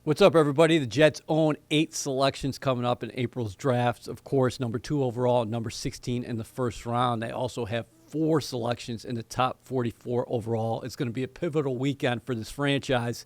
What's up, everybody? The Jets own 8 selections coming up in April's drafts. Of course, number 2 overall and number 16 in the first round. They also have 4 selections in the top 44 overall. It's going to be a pivotal weekend for this franchise,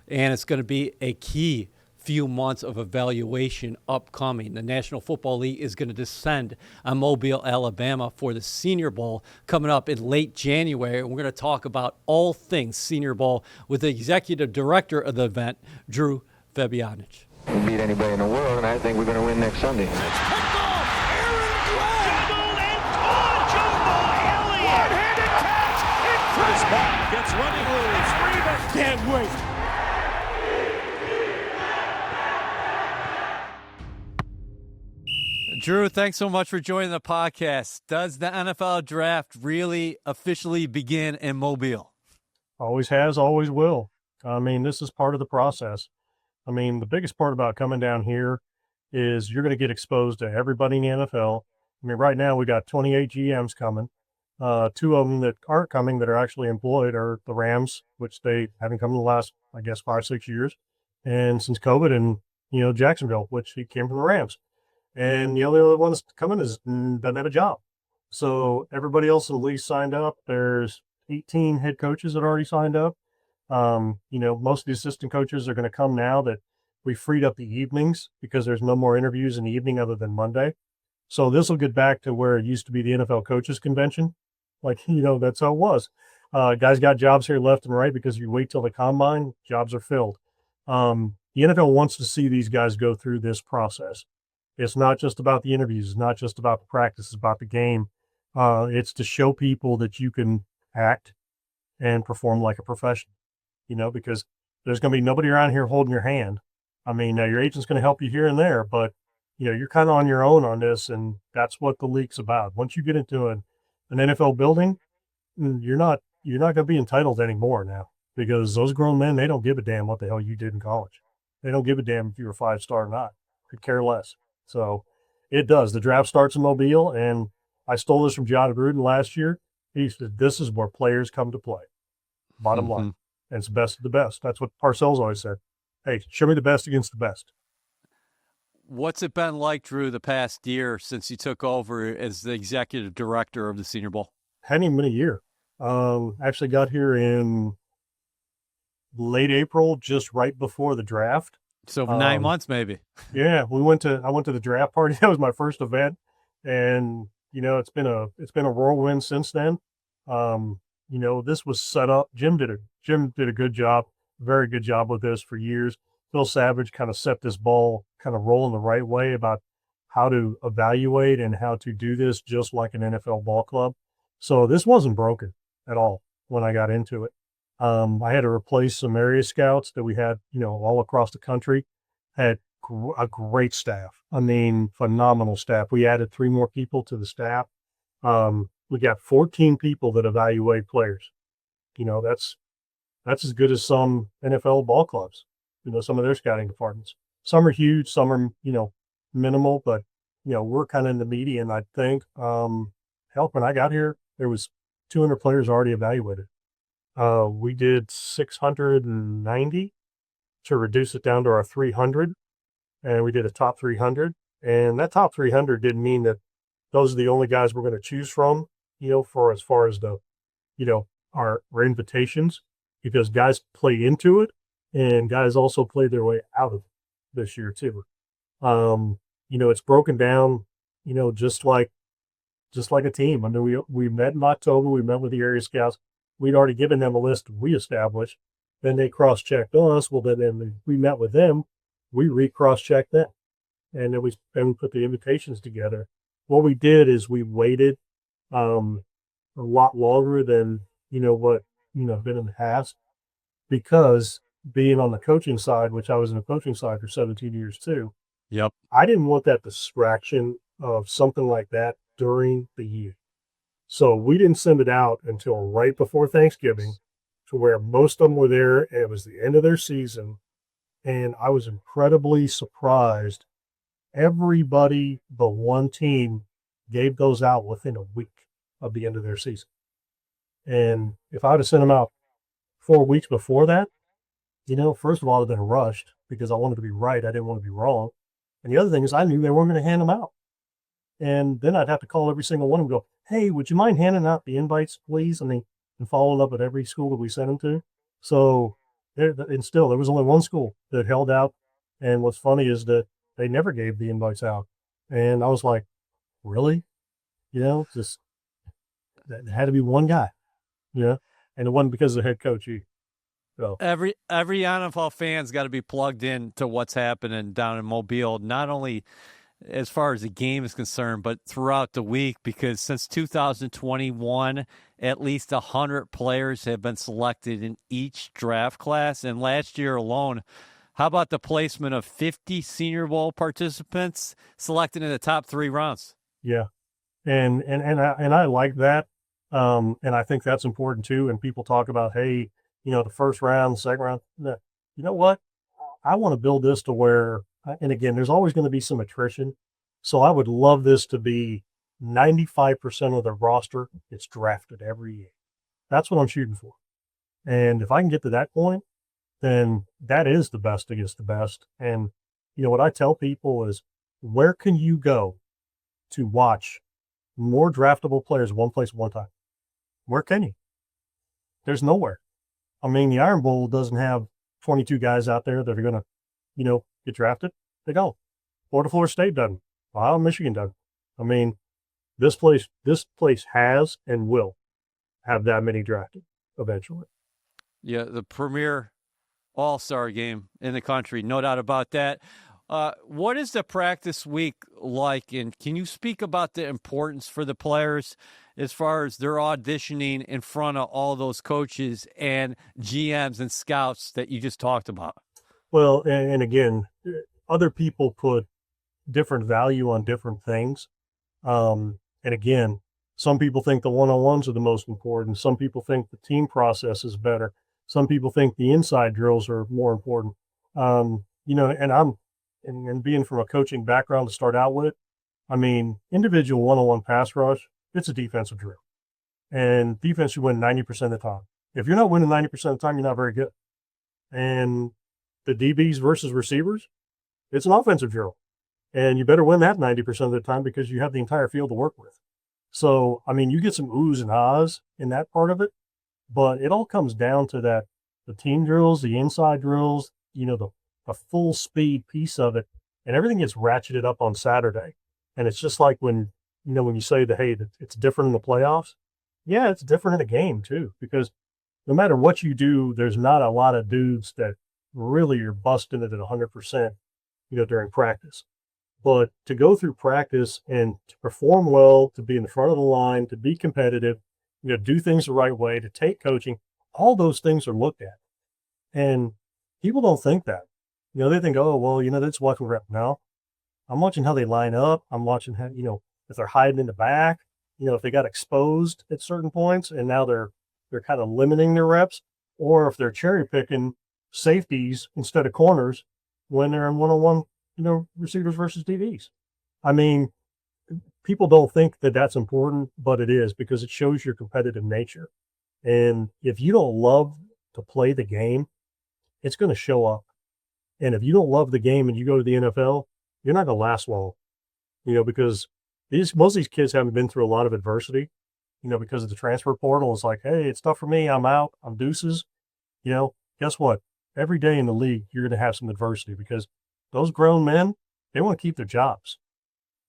and it's going to be a key few months of evaluation upcoming. The National Football League is going to descend on Mobile, Alabama for the Senior Bowl coming up in late January. And we're going to talk about all things Senior Bowl with the executive director of the event, Drew Fabianich. We beat anybody in the world, and I think we're going to win next Sunday. Picked off, Aaron Glenn! Jumbled and caught, Jumbo Elliott! One-handed catch, in first back, gets running loose, Reeves, can't wait! Drew, thanks so much for joining the podcast. Does the NFL draft really officially begin in Mobile? Always has, always will. I mean, this is part of the process. I mean, the biggest part about coming down here is you're going to get exposed to everybody in the NFL. I mean, right now we got 28 GMs coming. 2 of them that aren't coming that are actually employed are the Rams, which they haven't come in the last, I guess, 5-6 years. And since COVID and, Jacksonville, which he came from the Rams. And the only other one that's coming doesn't have a job. So everybody else in the league signed up. There's 18 head coaches that already signed up. Most of the assistant coaches are going to come now that we freed up the evenings because there's no more interviews in the evening other than Monday. So this will get back to where it used to be the NFL coaches convention. That's how it was. Guys got jobs here left and right because you wait till the combine, jobs are filled. The NFL wants to see these guys go through this process. It's not just about the interviews. It's not just about the practice. It's about the game. It's to show people that you can act and perform like a professional, because there's going to be nobody around here holding your hand. I mean, your agent's going to help you here and there, but, you're kind of on your own on this, and that's what the league's about. Once you get into an NFL building, you're not going to be entitled anymore now because those grown men, they don't give a damn what the hell you did in college. They don't give a damn if you were 5-star or not. Could care less. So it does. The draft starts in Mobile, and I stole this from John Gruden last year. He said, this is where players come to play. Bottom line. And it's the best of the best. That's what Parcells always said. Hey, show me the best against the best. What's it been like, Drew, the past year since you took over as the executive director of the Senior Bowl? Hadn't even been a year. Actually got here in late April, just right before the draft. So 9 months, maybe. Yeah, I went to the draft party. That was my first event, and it's been a whirlwind since then. This was set up. Jim did a good job, very good job with this for years. Phil Savage kind of set this ball kind of rolling the right way about how to evaluate and how to do this just like an NFL ball club. So this wasn't broken at all when I got into it. I had to replace some area scouts that we had, all across the country. Had a great staff. I mean, phenomenal staff. We added 3 more people to the staff. We got 14 people that evaluate players. That's as good as some NFL ball clubs. Some of their scouting departments. Some are huge, some are, minimal, but, we're kind of in the median, I think. Hell, when I got here, there was 200 players already evaluated. We did 690 to reduce it down to our 300, and we did a top 300. And that top 300 didn't mean that those are the only guys we're going to choose from, for as far as the, our invitations, because guys play into it, and guys also play their way out of it this year too. It's broken down, just like a team. I mean, we met in October. We met with the area scouts. We'd already given them a list we established. Then they cross-checked us. Well, then we met with them. We re-cross-checked them. And then we put the invitations together. What we did is we waited a lot longer than, what, been in the past. Because being on the coaching side, which I was in the coaching side for 17 years too. Yep. I didn't want that distraction of something like that during the year. So we didn't send it out until right before Thanksgiving, to where most of them were there, and it was the end of their season. And I was incredibly surprised. Everybody but one team gave those out within a week of the end of their season. And if I would have sent them out 4 weeks before that, first of all, I'd been rushed because I wanted to be right. I didn't want to be wrong. And the other thing is I knew they weren't going to hand them out. And then I'd have to call every single one and go, hey, would you mind handing out the invites, please? And following up at every school that we sent them to. So, and still, there was only one school that held out. And what's funny is that they never gave the invites out. And I was like, really? Just that had to be one guy, and it wasn't because of the head coach either. So Every NFL fan's got to be plugged in to what's happening down in Mobile, not only as far as the game is concerned, but throughout the week, because since 2021, at least 100 players have been selected in each draft class. And last year alone, how about the placement of 50 Senior Bowl participants selected in the top 3 rounds? yeah, and I like that, and I think that's important too. And people talk about, hey, the first round, the second round. No, you know what? I want to build this to where, and again, there's always going to be some attrition. So I would love this to be 95% of the roster gets drafted every year. That's what I'm shooting for. And if I can get to that point, then that is the best against the best. And, what I tell people is, where can you go to watch more draftable players one place one time? Where can you? There's nowhere. I mean, the Iron Bowl doesn't have 22 guys out there that are going to, get drafted. They don't. Florida State doesn't. Ohio, Michigan doesn't. I mean, this place has and will have that many drafted eventually. Yeah, the premier all-star game in the country, no doubt about that. What is the practice week like, and can you speak about the importance for the players as far as they're auditioning in front of all those coaches and GMs and scouts that you just talked about? Well, and again, other people put different value on different things. And again, some people think the one-on-ones are the most important. Some people think the team process is better. Some people think the inside drills are more important. And being from a coaching background to start out with, I mean, individual one-on-one pass rush, it's a defensive drill. And defense should win 90% of the time. If you're not winning 90% of the time, you're not very good. And the DBs versus receivers, it's an offensive drill. And you better win that 90% of the time because you have the entire field to work with. So, I mean, you get some oohs and ahs in that part of it, but it all comes down to that, the team drills, the inside drills, the full speed piece of it, and everything gets ratcheted up on Saturday. And it's just like when you say that, hey, it's different in the playoffs. Yeah, it's different in a game too, because no matter what you do, there's not a lot of dudes that really are busting it at 100%, during practice. But to go through practice and to perform well, to be in the front of the line, to be competitive, do things the right way, to take coaching, all those things are looked at. And people don't think that. They think, oh, well, that's watching rep. No, I'm watching how they line up. I'm watching how, if they're hiding in the back, if they got exposed at certain points and now they're kind of limiting their reps, or if they're cherry picking safeties instead of corners when they're in one-on-one, receivers versus DBs. I mean, people don't think that that's important, but it is, because it shows your competitive nature. And if you don't love to play the game, it's going to show up. And if you don't love the game and you go to the NFL, you're not going to last long, because most of these kids haven't been through a lot of adversity, because of the transfer portal. It's like, hey, it's tough for me. I'm out. I'm deuces. Guess what? Every day in the league, you're going to have some adversity, because those grown men, they want to keep their jobs.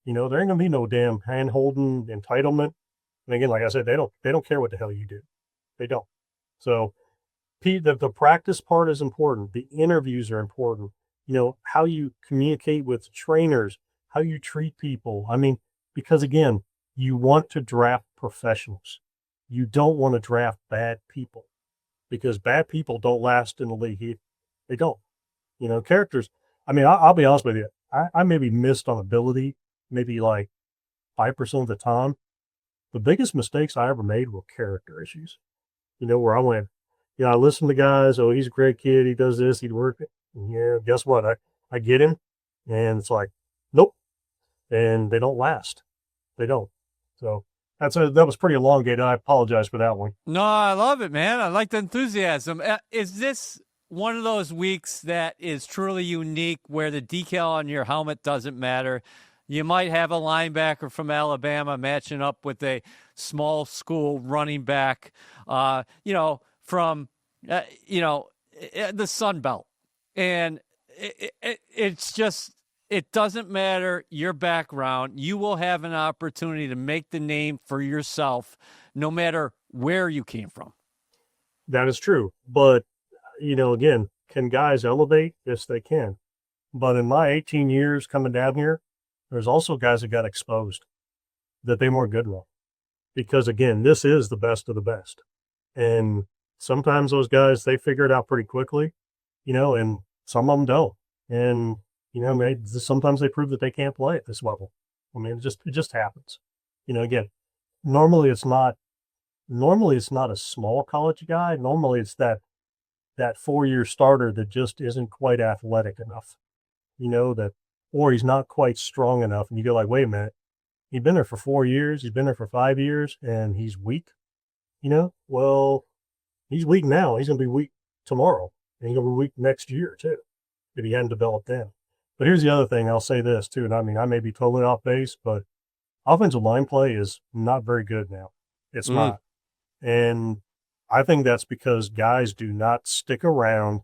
There ain't going to be no damn hand-holding entitlement. And again, like I said, they don't care what the hell you do. They don't. So the practice part is important. The interviews are important. How you communicate with trainers, how you treat people. I mean, because again, you want to draft professionals. You don't want to draft bad people, because bad people don't last in the league. They don't. Characters. I mean, I'll be honest with you. I maybe missed on ability, maybe like 5% of the time. The biggest mistakes I ever made were character issues. Where I went, I listened to guys. Oh, he's a great kid. He does this. He'd work. Yeah, guess what? I get him, and it's like, nope. And they don't last. They don't. So that was pretty elongated. I apologize for that one. No, I love it, man. I like the enthusiasm. Is this one of those weeks that is truly unique where the decal on your helmet doesn't matter. You might have a linebacker from Alabama matching up with a small school running back, from, the Sun Belt. And it's just, it doesn't matter your background. You will have an opportunity to make the name for yourself no matter where you came from. That is true. But, again, can guys elevate? Yes, they can. But in my 18 years coming down here, there's also guys that got exposed that they weren't good enough. Because, again, this is the best of the best. And sometimes those guys, they figure it out pretty quickly, and some of them don't. And, sometimes they prove that they can't play at this level. I mean, it just happens. Again, normally it's not a small college guy. Normally it's that 4-year starter that just isn't quite athletic enough, or he's not quite strong enough. And you go like, wait a minute, he's been there for 4 years. He's been there for 5 years and he's weak, well, he's weak now. He's going to be weak tomorrow and he's going to be weak next year too, if he hadn't developed then. But here's the other thing. I'll say this too. And I mean, I may be totally off base, but offensive line play is not very good now. It's not. And I think that's because guys do not stick around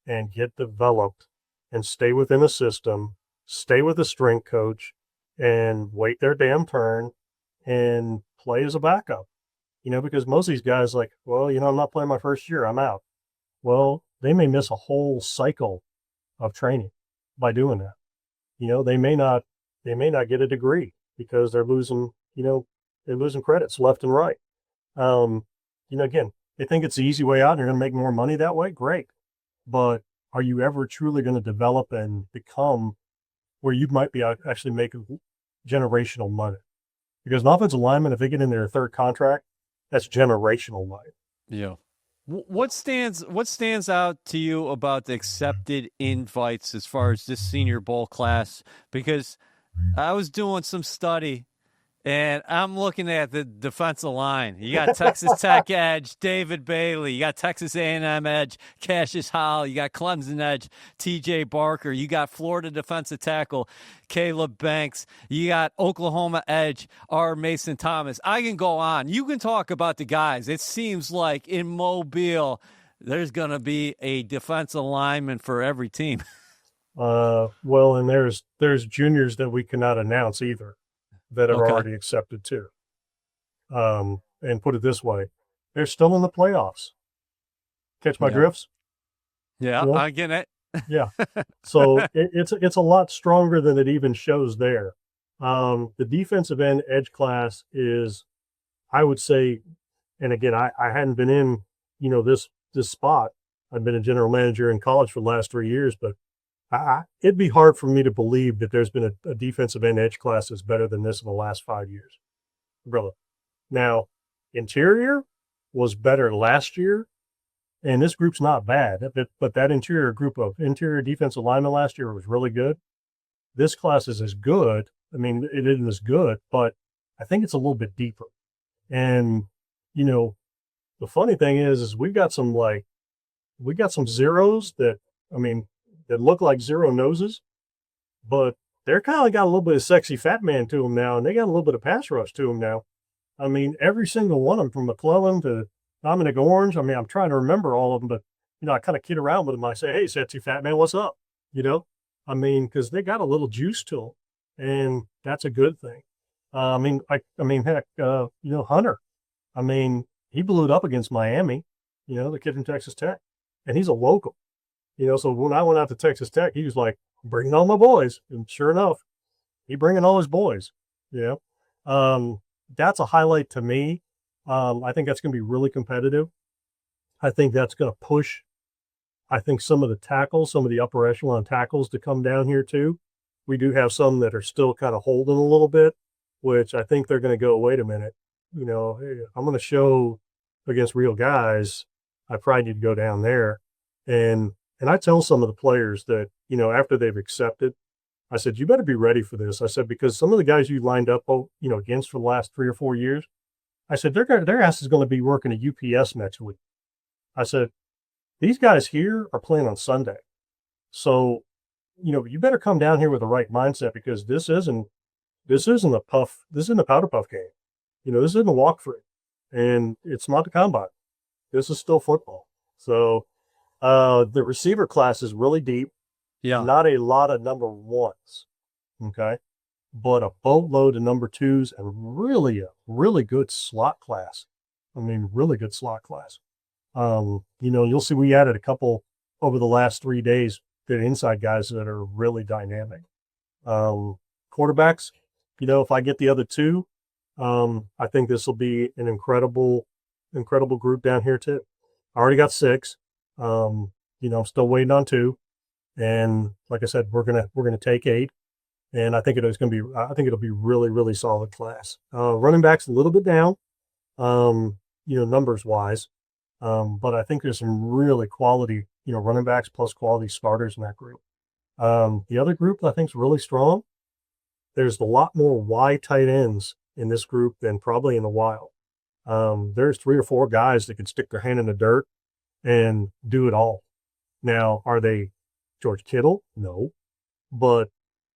and get developed and stay within a system, stay with a strength coach, and wait their damn turn and play as a backup. Because most of these guys well, I'm not playing my first year, I'm out. Well, they may miss a whole cycle of training by doing that. They may not get a degree because they're losing credits left and right. Again, they think it's the easy way out and they're going to make more money that way. Great. But are you ever truly going to develop and become where you might be actually making generational money? Because an offensive lineman, if they get in their third contract, that's generational money. Yeah. What stands out to you about the accepted invites as far as this Senior Bowl class? Because I was doing some study, and I'm looking at the defensive line. You got Texas Tech edge, David Bailey. You got Texas A&M edge, Cassius Howell. You got Clemson edge, T.J. Barker. You got Florida defensive tackle, Caleb Banks. You got Oklahoma edge, R. Mason Thomas. I can go on. You can talk about the guys. It seems like in Mobile, there's going to be a defensive lineman for every team. Well, and there's juniors that we cannot announce either that are already accepted too. And put it this way, they're still in the playoffs. Catch my drifts? Yeah, I get it. Yeah. So it's a lot stronger than it even shows there. The defensive end edge class is, I would say, and again, I hadn't been in, this spot. I've been a general manager in college for the last 3 years, but it'd be hard for me to believe that there's been a defensive end edge class that's better than this in the last 5 years. Really. Now, interior was better last year, and this group's not bad, but that interior group of interior defensive linemen last year was really good. This class is as good. I mean, it isn't as good, but I think it's a little bit deeper. And, the funny thing is we got some zeros that look like zero noses, but they're kind of got a little bit of sexy fat man to them now, and they got a little bit of pass rush to them now. I mean, every single one of them, from McClellan to Dominic Orange. I mean, I'm trying to remember all of them, but, I kind of kid around with them. I say, hey, sexy fat man, what's up? Because they got a little juice to them, and that's a good thing. Heck, Hunter. He blew it up against Miami, the kid from Texas Tech, and he's a local. So when I went out to Texas Tech, he was like, bringing all my boys. And sure enough, he bringing all his boys. That's a highlight to me. I think that's going to be really competitive. I think that's going to push, some of the tackles, some of the upper echelon tackles to come down here too. We do have some that are still kind of holding a little bit, which I think they're going to go, wait a minute, hey, I'm going to show against real guys. I probably need to go down there. And I tell some of the players that, after they've accepted, I said, you better be ready for this. I said, because some of the guys you lined up, against for the last 3 or 4 years, I said, their ass is going to be working at UPS next week. I said, These guys here are playing on Sunday. So, you better come down here with the right mindset because this isn't a powder puff game. This isn't a walk through. And it's not the combine. This is still football. So the receiver class is really deep. Yeah. Not a lot of number ones. Okay. But a boatload of number twos and really a really good slot class. I mean, really good slot class. You'll see we added a couple over the last 3 days, good inside guys that are really dynamic. Quarterbacks, if I get the other two, I think this will be an incredible group down here too. I already got 6. I'm still waiting on 2. And like I said, we're gonna take 8. And I think it'll be really, really solid class. Running backs a little bit down, numbers wise. But I think there's some really quality, running backs plus quality starters in that group. The other group I think is really strong. There's a lot more wide tight ends in this group than probably in the wild. There's 3 or 4 guys that can stick their hand in the dirt and do it all. Now, are they George Kittle? No, but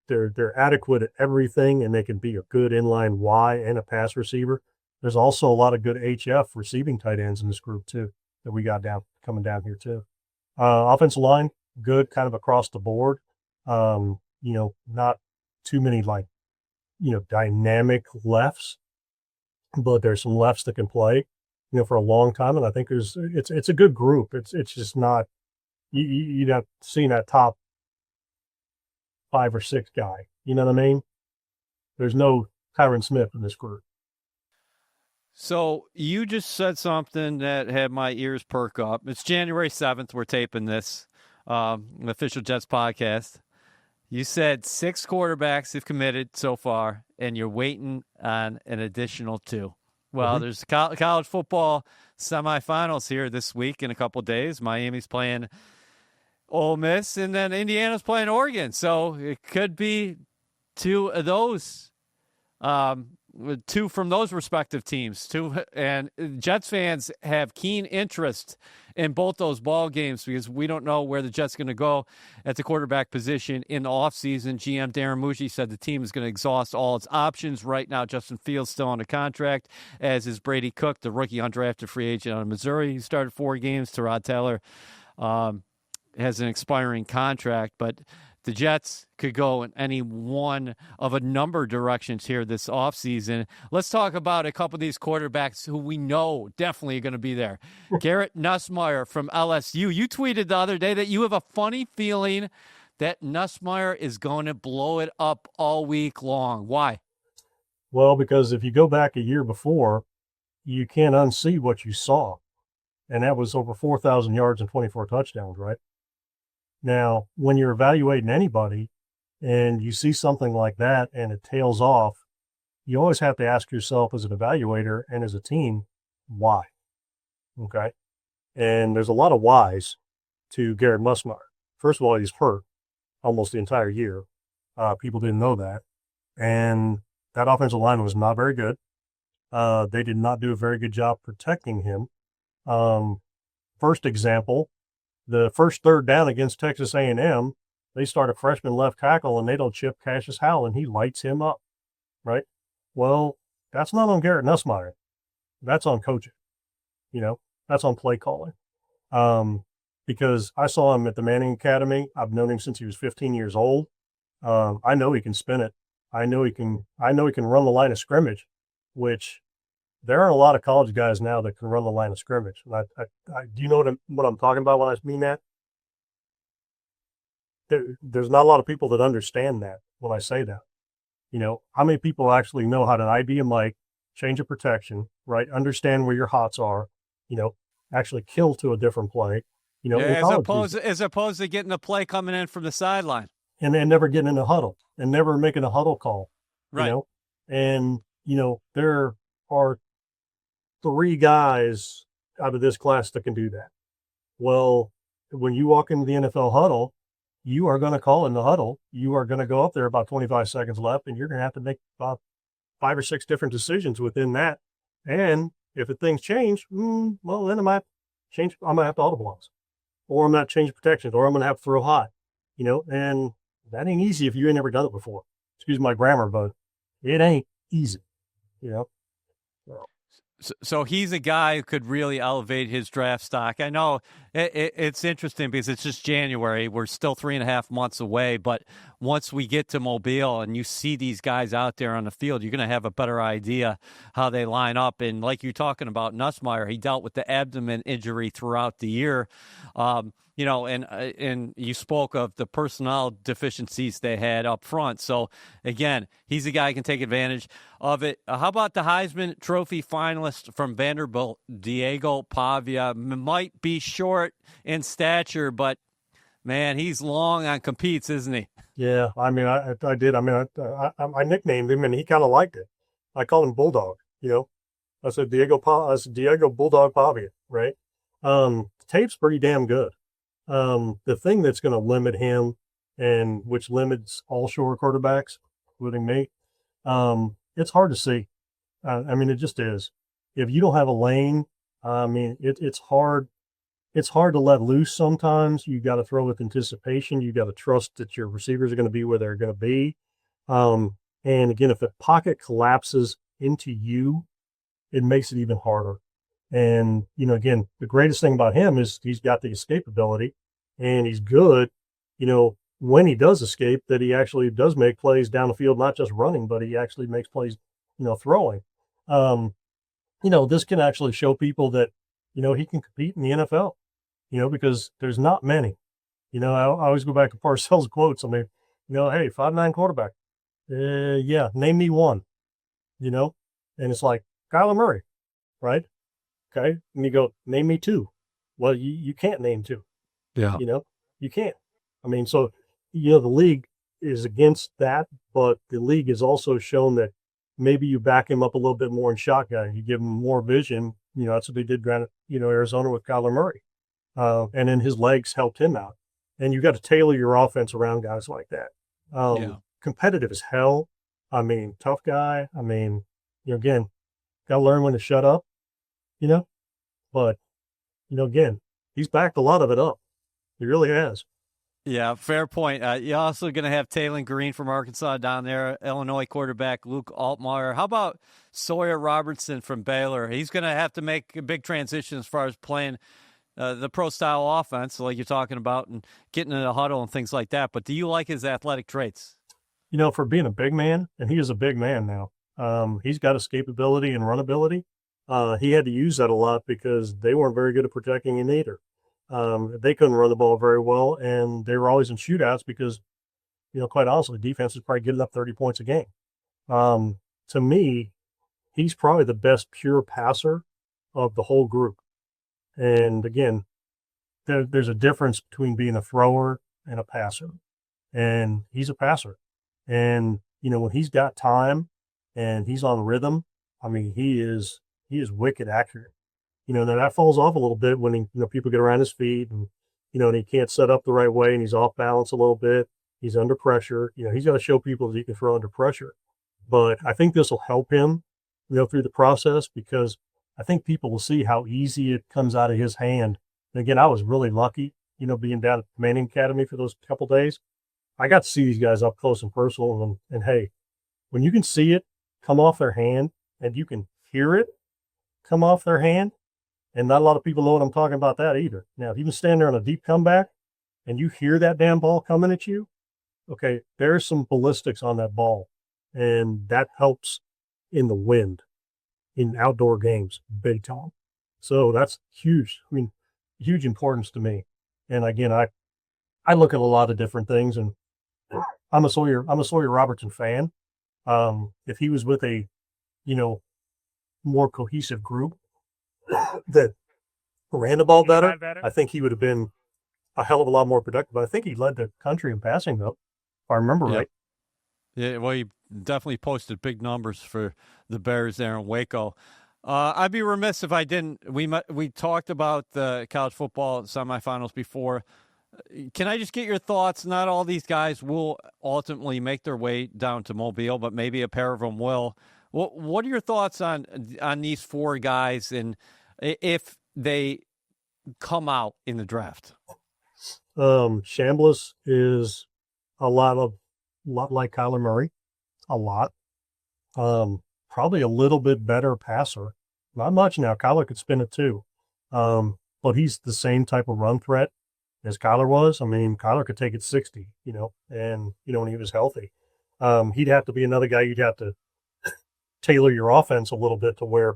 they're adequate at everything, and they can be a good inline Y and a pass receiver. There's also a lot of good HF receiving tight ends in this group too that we got coming down here too. Offensive line, good kind of across the board. Not too many dynamic lefts, but there's some lefts that can play, for a long time. And I think it's a good group. It's just not, you're not seeing that top 5 or 6 guy. You know what I mean? There's no Tyron Smith in this group. So you just said something that had my ears perk up. It's January 7th. We're taping this, official Jets podcast. You said 6 quarterbacks have committed so far, and you're waiting on an additional 2. Well, there's college football semifinals here this week in a couple of days. Miami's playing Ole Miss, and then Indiana's playing Oregon. So it could be 2 of those, 2 from those respective teams. And Jets fans have keen interest in both those ball games because we don't know where the Jets are going to go at the quarterback position in the offseason. GM Darren Mucci said the team is going to exhaust all its options. Right now, Justin Fields still on a contract, as is Brady Cook, the rookie undrafted free agent out of Missouri. He started 4 games. Tyrod Taylor has an expiring contract, but the Jets could go in any one of a number of directions here this offseason. Let's talk about a couple of these quarterbacks who we know definitely are going to be there. Garrett Nussmeier from LSU. You tweeted the other day that you have a funny feeling that Nussmeier is going to blow it up all week long. Why? Well, because if you go back a year before, you can't unsee what you saw. And that was over 4,000 yards and 24 touchdowns, right? Now, when you're evaluating anybody and you see something like that and it tails off, you always have to ask yourself as an evaluator and as a team, why? Okay. And there's a lot of whys to Garrett Nussmeier. First of all, he's hurt almost the entire year. People didn't know that. And that offensive line was not very good. They did not do a very good job protecting him. First example, the first 3rd down against Texas A&M, they start a freshman left tackle and they don't chip Cassius Howell and he lights him up, right? Well, that's not on Garrett Nussmeier. That's on coaching. That's on play calling. Because I saw him at the Manning Academy. I've known him since he was 15 years old. I know he can spin it. I know he can run the line of scrimmage, which there aren't a lot of college guys now that can run the line of scrimmage. And do you know what I'm talking about when I mean that? There's not a lot of people that understand that when I say that. How many people actually know how to ID a mic, change a protection, right? Understand where your hots are, actually kill to a different play. As opposed to getting a play coming in from the sideline. And then never getting in a huddle and never making a huddle call. Right. And, there are 3 guys out of this class that can do that. Well, when you walk into the NFL huddle, you are going to call in the huddle. You are going to go up there about 25 seconds left, and you're going to have to make about 5 or 6 different decisions within that. And if things change, well, then I might have to audible. or I'm not changing protections, or I'm going to have to throw hot, and that ain't easy if you ain't never done it before. Excuse my grammar, but it ain't easy, you know. So he's a guy who could really elevate his draft stock. I know it's interesting because it's just January. We're still 3.5 months away. But once we get to Mobile and you see these guys out there on the field, you're going to have a better idea how they line up. And like you're talking about Nussmeier, he dealt with the abdomen injury throughout the year. And you spoke of the personnel deficiencies they had up front. So, again, he's a guy who can take advantage of it. How about the Heisman Trophy finalist from Vanderbilt, Diego Pavia? Might be short in stature, but, man, he's long on competes, isn't he? Yeah, I mean, I did. I mean, I nicknamed him, and he kind of liked it. I called him Bulldog. I said Diego Bulldog Pavia, right? The tape's pretty damn good. The thing that's going to limit him, and which limits all shore quarterbacks, including me, it's hard to see. I mean, it just is. If you don't have a lane, I mean, it's hard. It's hard to let loose sometimes. You got to throw with anticipation. You got to trust that your receivers are going to be where they're going to be. And again, if the pocket collapses into you, it makes it even harder. And, again, the greatest thing about him is he's got the escape ability, and he's good, when he does escape, that he actually does make plays down the field, not just running, but he actually makes plays, throwing. This can actually show people that, he can compete in the NFL, because there's not many. I always go back to Parcells' quotes. I mean, hey, 5'9" quarterback. Yeah, name me one, and it's like Kyler Murray, right? Okay. And you go, name me two. Well, you can't name two. Yeah. You can't. I mean, so, the league is against that, but the league has also shown that maybe you back him up a little bit more in shotgun. You give him more vision. That's what they did, granted, Arizona with Kyler Murray. And then his legs helped him out. And you got to tailor your offense around guys like that. Competitive as hell. I mean, tough guy. I mean, again, got to learn when to shut up. But, again, he's backed a lot of it up. He really has. Yeah, fair point. You're also going to have Taylor Green from Arkansas down there, Illinois quarterback Luke Altmaier. How about Sawyer Robertson from Baylor? He's going to have to make a big transition as far as playing the pro-style offense, like you're talking about, and getting in a huddle and things like that. But do you like his athletic traits? For being a big man, and he is a big man now, he's got escapability and runability. He had to use that a lot because they weren't very good at protecting him either. They couldn't run the ball very well, and they were always in shootouts because, quite honestly, defense is probably getting up 30 points a game. To me, he's probably the best pure passer of the whole group. And again, there's a difference between being a thrower and a passer. And he's a passer. And, when he's got time and he's on rhythm, I mean, he is wicked accurate. Now that falls off a little bit when people get around his feet and, and he can't set up the right way and he's off balance a little bit. He's under pressure. He's got to show people that he can throw under pressure. But I think this will help him, through the process, because I think people will see how easy it comes out of his hand. And again, I was really lucky, being down at the Manning Academy for those couple days. I got to see these guys up close and personal. And hey, when you can see it come off their hand and you can hear it come off their hand, and not a lot of people know what I'm talking about that either. Now, if you can stand there on a deep comeback and you hear that damn ball coming at you, okay, there's some ballistics on that ball. And that helps in the wind in outdoor games, big time. So that's huge. I mean, huge importance to me. And again, I look at a lot of different things, and I'm a Sawyer Robertson fan. If he was with a, more cohesive group that ran the ball better, I think he would have been a hell of a lot more productive. I think he led the country in passing, though, if I remember right. Yeah, well, he definitely posted big numbers for the Bears there in Waco. I'd be remiss if I didn't. We talked about the college football semifinals before. Can I just get your thoughts? Not all these guys will ultimately make their way down to Mobile, but maybe a pair of them will. What are your thoughts on these four guys, and if they come out in the draft? Chambliss is a lot like Kyler Murray, a lot. Probably a little bit better passer. Not much now. Kyler could spin it too. But he's the same type of run threat as Kyler was. I mean, Kyler could take it 60, and, when he was healthy. He'd have to be another guy you'd have to tailor your offense a little bit to where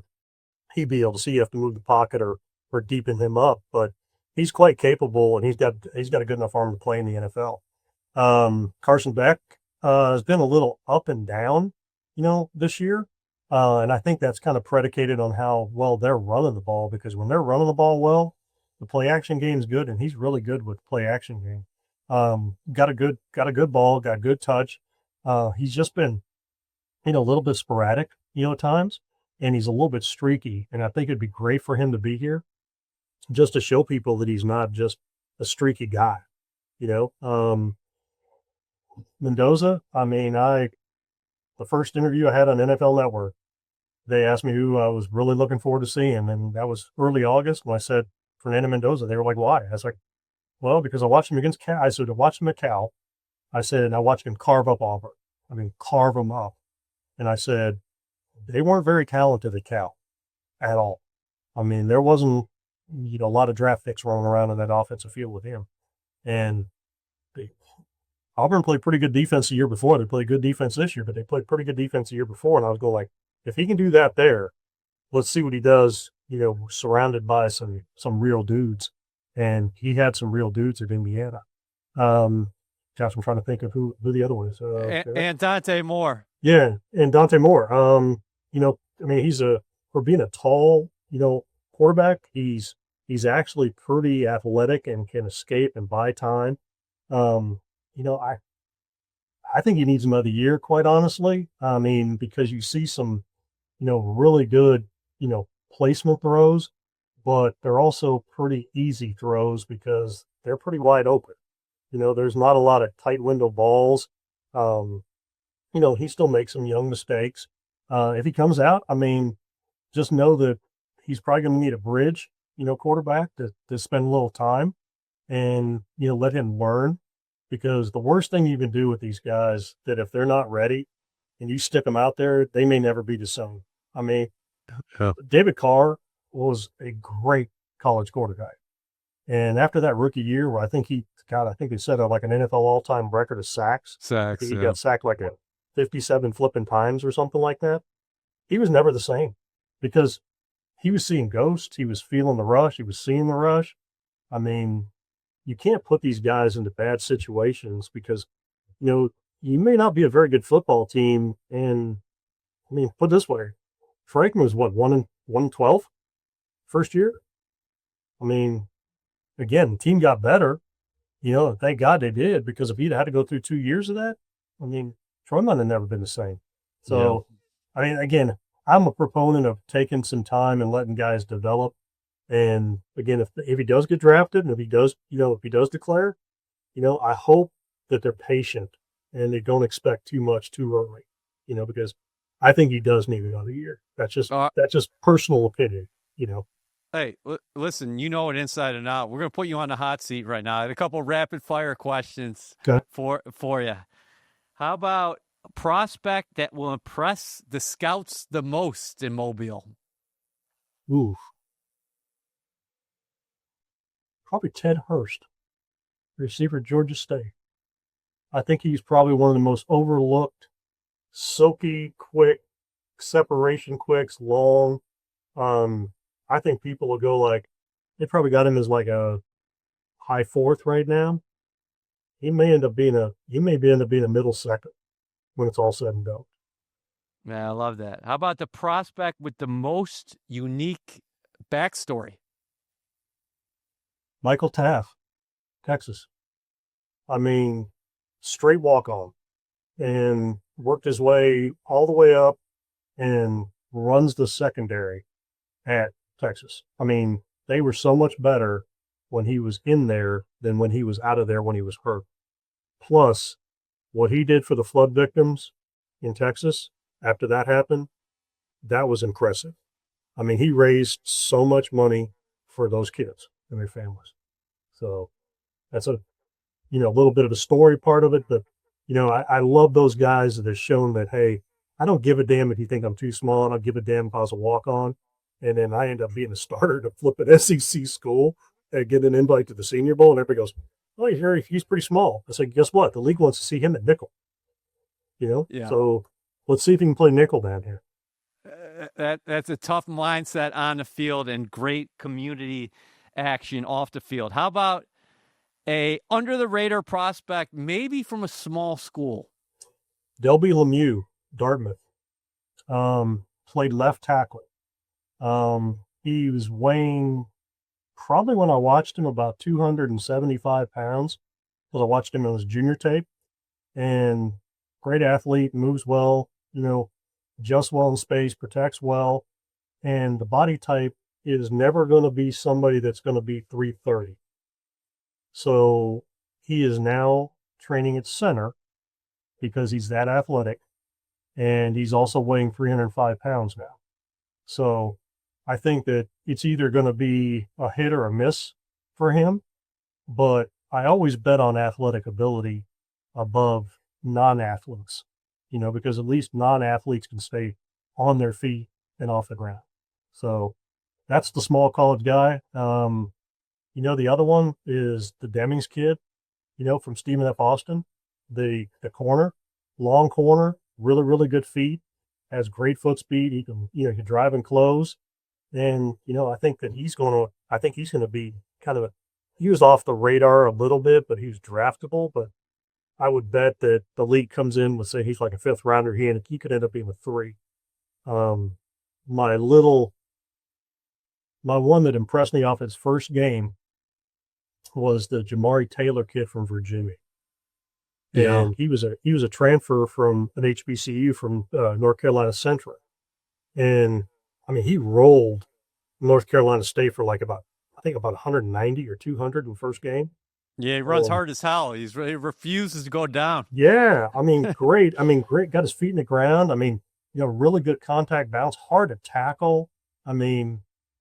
he'd be able to see you have to move the pocket or deepen him up. But he's quite capable, and he's got a good enough arm to play in the NFL. Carson Beck has been a little up and down, this year. And I think that's kind of predicated on how well they're running the ball, because when they're running the ball well, the play action game is good, and he's really good with play action game. Got a good ball, got good touch. He's just been, a little bit sporadic, at times, and he's a little bit streaky. And I think it'd be great for him to be here just to show people that he's not just a streaky guy, Mendoza, I mean, the first interview I had on NFL Network, they asked me who I was really looking forward to seeing, and that was early August. When I said Fernando Mendoza, they were like, "Why?" I was like, "Well, because I watched him against Cal." I said, "I watched him at Cal." I said, and I watched him carve up Auburn. I mean, carve them up. And I said, they weren't very talented at Cal at all. I mean, there wasn't, a lot of draft picks rolling around in that offensive field with him. And Auburn played pretty good defense the year before. They played good defense this year, but they played pretty good defense the year before. And I was going like, if he can do that there, let's see what he does, surrounded by some real dudes. And he had some real dudes at Indiana. Gosh, I'm trying to think of who the other one is. And Dante Moore. Yeah, and Dante Moore. I mean, for being a tall, quarterback, he's actually pretty athletic and can escape and buy time. I think he needs another year, quite honestly. I mean, because you see some, really good, placement throws, but they're also pretty easy throws because they're pretty wide open. There's not a lot of tight window balls. He still makes some young mistakes. If he comes out, I mean, just know that he's probably going to need a bridge, quarterback to spend a little time and, let him learn. Because the worst thing you can do with these guys, that if they're not ready and you stick them out there, they may never be the same. I mean, David Carr was a great college quarterback. And after that rookie year where I think they set like an NFL all-time record of sacks. I think he got sacked like 57 flipping times or something like that. He was never the same because he was seeing ghosts. He was feeling the rush. He was seeing the rush. I mean, you can't put these guys into bad situations because, you may not be a very good football team. And I mean, put it this way, Franklin was what, 1-12 first year? I mean, again, the team got better, thank God they did, because if he'd had to go through 2 years of that, I mean, Troy might have never been the same. So, yeah. I mean, again, I'm a proponent of taking some time and letting guys develop. And again, if he does get drafted and if he does declare, I hope that they're patient and they don't expect too much too early, because I think he does need another year. That's just personal opinion, Hey, listen, you know it inside and out. We're going to put you on the hot seat right now. I had a couple rapid fire questions for you. How about a prospect that will impress the scouts the most in Mobile? Ooh. Probably Ted Hurst, receiver, Georgia State. I think he's probably one of the most overlooked, silky, quick, separation quicks, long. I think people will go like, they probably got him as like a high fourth right now. He may end up being a middle second when it's all said and done. Man, I love that. How about the prospect with the most unique backstory? Michael Taft, Texas. I mean, straight walk-on, and worked his way all the way up and runs the secondary at Texas. I mean, they were so much better when he was in there than when he was out of there when he was hurt. Plus, what he did for the flood victims in Texas after that happened, that was impressive. I mean, he raised so much money for those kids. and their families. So that's a little bit of a story part of it, but I love those guys that have shown that, hey, I don't give a damn if you think I'm too small. I don't give a damn if I was a walk on. And then I end up being a starter to flip an SEC school and get an invite to the Senior Bowl. And everybody goes, oh, he's pretty small. I said, guess what? The league wants to see him at nickel. Yeah. So let's see if he can play nickel down here. That's a tough mindset on the field and great community action off the field. How about a under the radar prospect, maybe from a small school? Delby Lemieux, Dartmouth, played left tackle. He was weighing, probably when I watched him, about 275 pounds, because I watched him on his junior tape. And great athlete, moves well, adjusts well in space, protects well. And the body type is never going to be somebody that's going to be 330. So he is now training at center because he's that athletic. And he's also weighing 305 pounds now. So I think that it's either going to be a hit or a miss for him. But I always bet on athletic ability above non-athletes, because at least non-athletes can stay on their feet and off the ground. So that's the small college guy. The other one is the Demings kid, from Stephen F. Austin, the corner, long corner, really, really good feet, has great foot speed. He can, he can drive and close. And, I think he's going to be kind of he was off the radar a little bit, but he was draftable. But I would bet that the league comes in with, say, he's like a fifth rounder. He could end up being a 3. My one that impressed me off his first game was the Jamari Taylor kid from Virginia. Yeah. And he was a transfer from an HBCU from North Carolina Central. And I mean, he rolled North Carolina State for like about 190 or 200 in the first game. Yeah, he runs hard as hell. He refuses to go down. Yeah, great. Great. Got his feet in the ground. Really good contact balance, hard to tackle.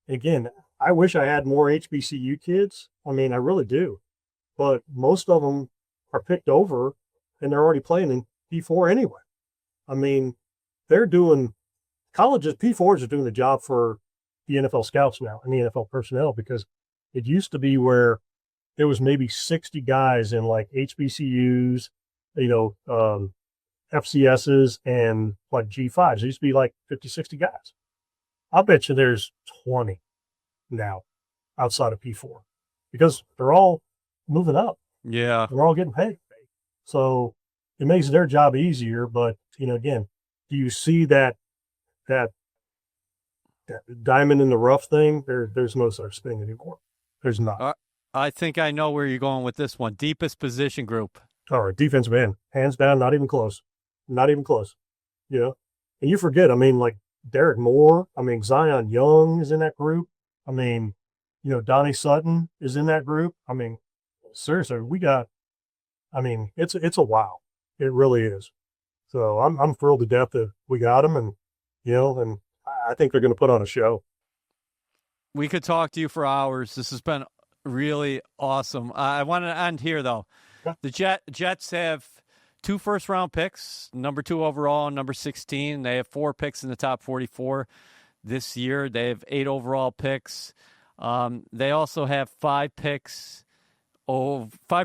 Again, I wish I had more HBCU kids. I really do. But most of them are picked over and they're already playing in P4 anyway. They're doing colleges, P4s are doing the job for the NFL scouts now and the NFL personnel, because it used to be where there was maybe 60 guys in like HBCUs, FCSs and like G5s. There used to be like 50, 60 guys. I'll bet you there's 20 now outside of P4 because they're all moving up. Yeah. They're all getting paid. So it makes their job easier. But, again, do you see that diamond in the rough thing? There's no such thing anymore. There's not. I think I know where you're going with this one. Deepest position group. All right, defensive end, hands down, not even close. Not even close. And you forget, like Derek Moore, Zion Young is in that group. Donnie Sutton is in that group. Seriously, we got, it's a wow. It really is. So I'm thrilled to death that we got them, and and I think they're going to put on a show. We could talk to you for hours. This has been really awesome. I want to end here, though. Yeah. The Jets have 2 first-round picks, number 2 overall and number 16. They have 4 picks in the top 44 this year. They have 8 overall picks. They also have 5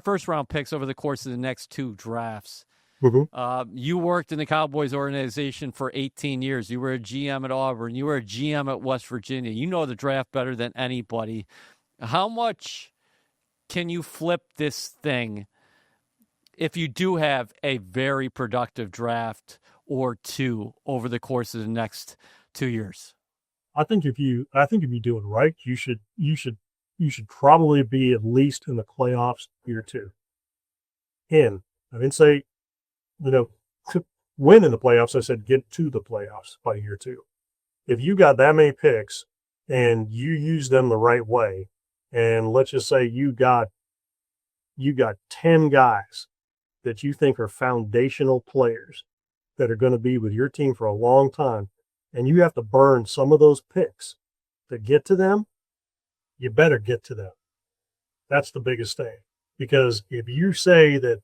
first-round picks over the course of the next 2 drafts. Mm-hmm. You worked in the Cowboys organization for 18 years. You were a GM at Auburn. You were a GM at West Virginia. You know the draft better than anybody. How much can you flip this thing if you do have a very productive draft or 2 over the course of the next 2 years? I think if you do it right, you should probably be at least in the playoffs year 2. I didn't say, to win in the playoffs. I said get to the playoffs by year 2. If you got that many picks and you use them the right way, and let's just say you got 10 guys that you think are foundational players that are going to be with your team for a long time, and you have to burn some of those picks to get to them, you better get to them. That's the biggest thing. Because if you say that,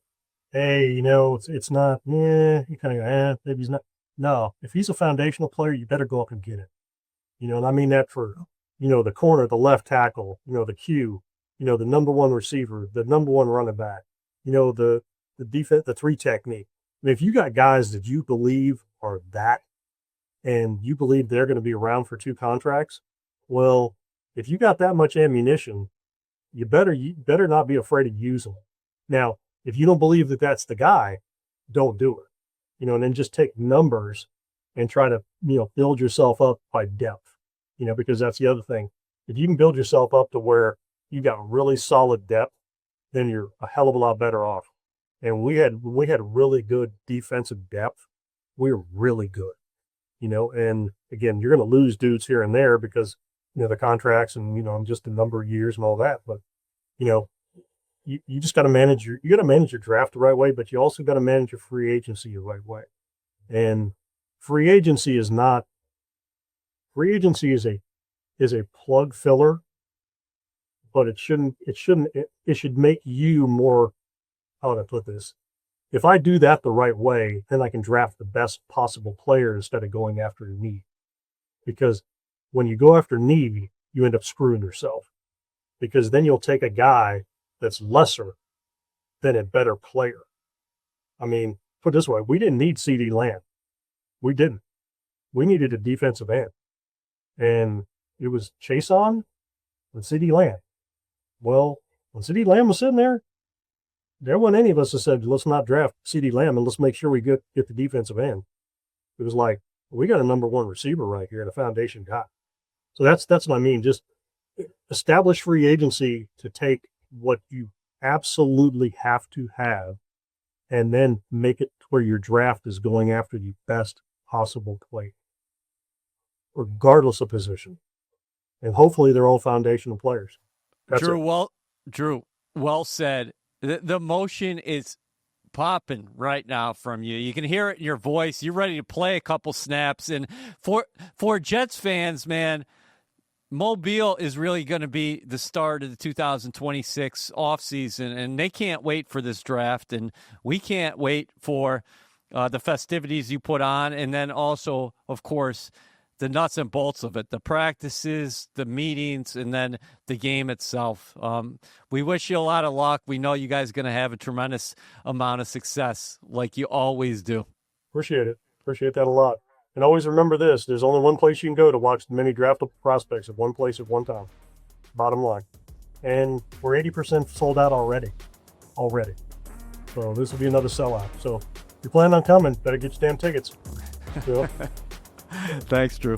hey, it's not, you kind of, maybe he's not. No, if he's a foundational player, you better go up and get it. And I mean that for, the corner, the left tackle, the Q, the number one receiver, the number one running back, the defense, the three technique. I mean, if you got guys that you believe are that, and you believe they're going to be around for 2 contracts, well, if you got that much ammunition, you better not be afraid to use them. Now, if you don't believe that that's the guy, don't do it. And then just take numbers and try to, build yourself up by depth, because that's the other thing. If you can build yourself up to where you got really solid depth, then you're a hell of a lot better off. And we had really good defensive depth. We were really good, and again, you're going to lose dudes here and there because, the contracts and, just the number of years and all that. But, you just got to manage your draft the right way, but you also got to manage your free agency the right way. And free agency is a plug filler, but it should make you more, how would I put this? If I do that the right way, then I can draft the best possible player instead of going after need. Because when you go after need, you end up screwing yourself. Because then you'll take a guy that's lesser than a better player. I mean, put it this way, we didn't need CD Lamb. We didn't. We needed a defensive end. And it was Chason and CD Lamb. Well, when CD Lamb was sitting there wasn't any of us that said, let's not draft CD Lamb and let's make sure we get the defensive end. It was like, we got a number one receiver right here and a foundation guy. So that's what I mean. Just establish free agency to take what you absolutely have to have and then make it to where your draft is going after the best possible player, regardless of position. And hopefully they're all foundational players. That's Drew, well said. The emotion is popping right now from you. You can hear it in your voice. You're ready to play a couple snaps. And for Jets fans, man, Mobile is really going to be the start of the 2026 offseason, and they can't wait for this draft, and we can't wait for the festivities you put on, and then also, of course, the nuts and bolts of it, the practices, the meetings, and then the game itself. We wish you a lot of luck. We know you guys are going to have a tremendous amount of success like you always do. Appreciate it. Appreciate that a lot. And always remember this, there's only one place you can go to watch the many draftable prospects at one place at one time. Bottom line. And we're 80% sold out already. So this will be another sellout. So if you plan on coming, better get your damn tickets. So. Thanks, Drew.